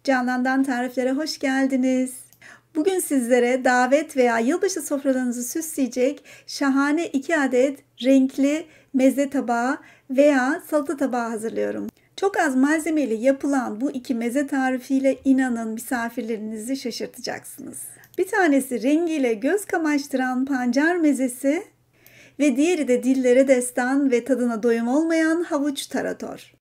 Canan'dan tariflere hoş geldiniz. Bugün sizlere davet veya yılbaşı sofralarınızı süsleyecek şahane 2 adet renkli meze tabağı veya salata tabağı hazırlıyorum. Çok az malzemeyle yapılan bu 2 meze tarifiyle inanın misafirlerinizi şaşırtacaksınız. Bir tanesi rengiyle göz kamaştıran pancar mezesi ve diğeri de dillere destan ve tadına doyum olmayan havuç tarator.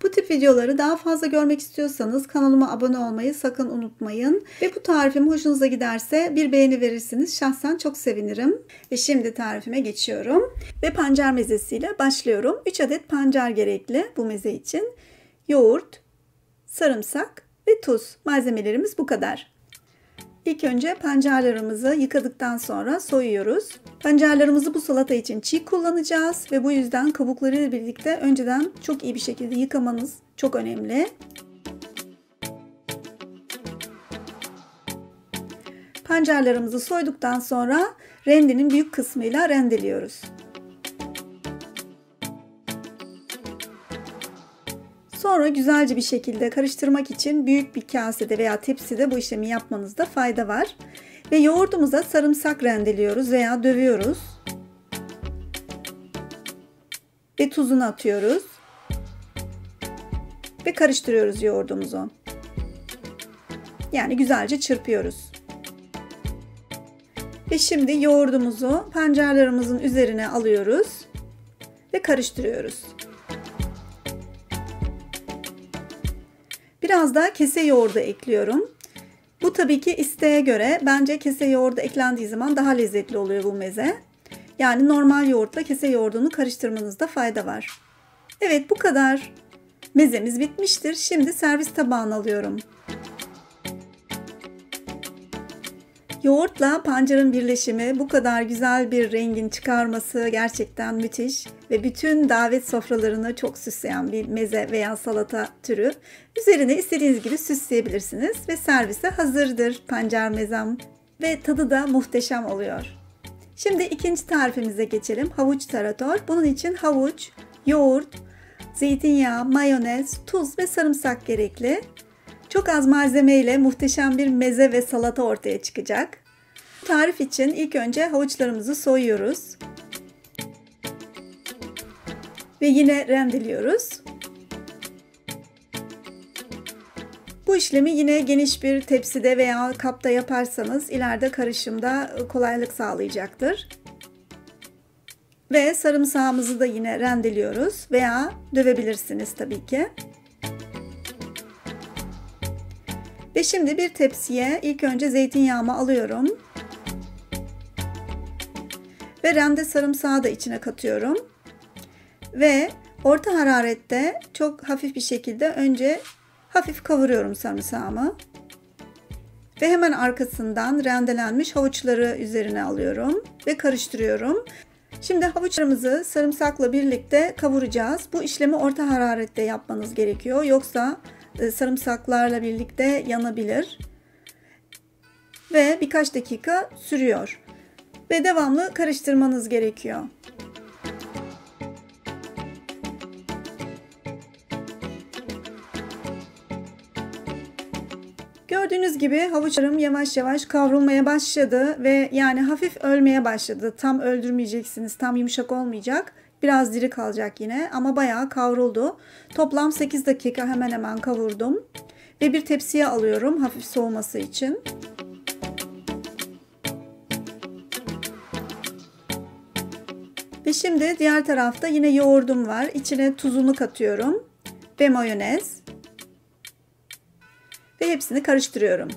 Bu tip videoları daha fazla görmek istiyorsanız kanalıma abone olmayı sakın unutmayın. Ve bu tarifim hoşunuza giderse bir beğeni verirsiniz. Şahsen çok sevinirim. Ve şimdi tarifime geçiyorum. Ve pancar mezesiyle başlıyorum. 3 adet pancar gerekli bu meze için. Yoğurt, sarımsak ve tuz. Malzemelerimiz bu kadar. İlk önce pancarlarımızı yıkadıktan sonra soyuyoruz. Pancarlarımızı bu salata için çiğ kullanacağız ve bu yüzden kabuklarıyla birlikte önceden çok iyi bir şekilde yıkamanız çok önemli. Pancarlarımızı soyduktan sonra rendenin büyük kısmıyla rendeliyoruz. Sonra güzelce bir şekilde karıştırmak için büyük bir kasede veya tepside bu işlemi yapmanızda fayda var. Ve yoğurdumuza sarımsak rendeliyoruz veya dövüyoruz. Ve tuzunu atıyoruz. Ve karıştırıyoruz yoğurdumuzu. Yani güzelce çırpıyoruz. Ve şimdi yoğurdumuzu pancarlarımızın üzerine alıyoruz. Ve karıştırıyoruz. Biraz da kese yoğurdu ekliyorum. Bu tabii ki isteğe göre. Bence kese yoğurdu eklendiği zaman daha lezzetli oluyor bu meze. Yani normal yoğurtla kese yoğurdunu karıştırmanızda fayda var. Evet, bu kadar. Mezemiz bitmiştir. Şimdi servis tabağına alıyorum. Yoğurtla pancarın birleşimi, bu kadar güzel bir rengin çıkarması gerçekten müthiş ve bütün davet sofralarını çok süsleyen bir meze veya salata türü. Üzerine istediğiniz gibi süsleyebilirsiniz ve servise hazırdır pancar mezem ve tadı da muhteşem oluyor. Şimdi ikinci tarifimize geçelim. Havuç tarator. Bunun için havuç, yoğurt, zeytinyağı, mayonez, tuz ve sarımsak gerekli. Çok az malzemeyle muhteşem bir meze ve salata ortaya çıkacak. Bu tarif için ilk önce havuçlarımızı soyuyoruz. Ve yine rendeliyoruz. Bu işlemi yine geniş bir tepside veya kapta yaparsanız ileride karışımda kolaylık sağlayacaktır. Ve sarımsağımızı da yine rendeliyoruz veya dövebilirsiniz tabii ki. Ve şimdi bir tepsiye ilk önce zeytinyağımı alıyorum. Ve rende sarımsağı da içine katıyorum. Ve orta hararette çok hafif bir şekilde önce hafif kavuruyorum sarımsağımı. Ve hemen arkasından rendelenmiş havuçları üzerine alıyorum ve karıştırıyorum. Şimdi havuçlarımızı sarımsakla birlikte kavuracağız. Bu işlemi orta hararette yapmanız gerekiyor. Yoksa sarımsaklarla birlikte yanabilir. Ve birkaç dakika sürüyor. Ve devamlı karıştırmanız gerekiyor. Gördüğünüz gibi havuçlarım yavaş yavaş kavrulmaya başladı ve yani hafif ölmeye başladı. Tam öldürmeyeceksiniz, tam yumuşak olmayacak. Biraz diri kalacak yine ama bayağı kavruldu. Toplam 8 dakika hemen hemen kavurdum. Ve bir tepsiye alıyorum hafif soğuması için. Ve şimdi diğer tarafta yine yoğurdum var. İçine tuzunu katıyorum. Ve mayonez. Ve hepsini karıştırıyorum.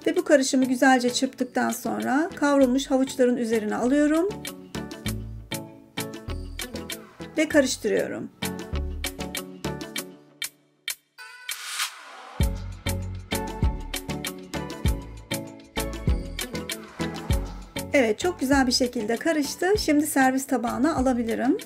Ve bu karışımı güzelce çırptıktan sonra kavrulmuş havuçların üzerine alıyorum. Ve karıştırıyorum. Evet, çok güzel bir şekilde karıştı. Şimdi servis tabağına alabilirim.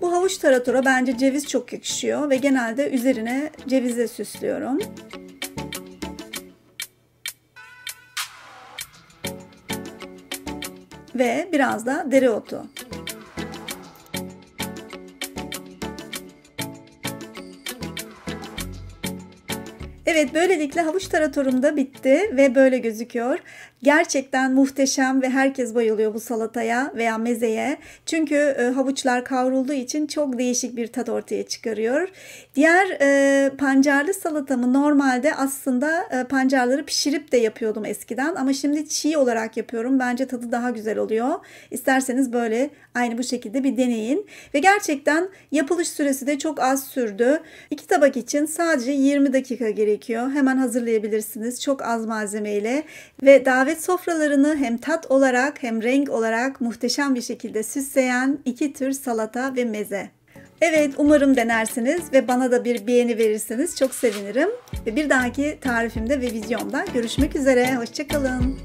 Bu havuç taratora bence ceviz çok yakışıyor ve genelde üzerine cevizle süslüyorum. Ve biraz da dereotu. Evet, böylelikle havuç taratorum da bitti ve böyle gözüküyor. Gerçekten muhteşem ve herkes bayılıyor bu salataya veya mezeye. Çünkü havuçlar kavrulduğu için çok değişik bir tat ortaya çıkarıyor. Diğer pancarlı salatamı normalde aslında pancarları pişirip de yapıyordum eskiden. Ama şimdi çiğ olarak yapıyorum. Bence tadı daha güzel oluyor. İsterseniz böyle aynı bu şekilde bir deneyin. Ve gerçekten yapılış süresi de çok az sürdü. 2 tabak için sadece 20 dakika gerekiyor. Hemen hazırlayabilirsiniz. Çok az malzemeyle ve davet sofralarını hem tat olarak hem renk olarak muhteşem bir şekilde süsleyen 2 tür salata ve meze. Evet, umarım denersiniz ve bana da bir beğeni verirseniz çok sevinirim. Ve bir dahaki tarifimde ve videomda görüşmek üzere. Hoşça kalın.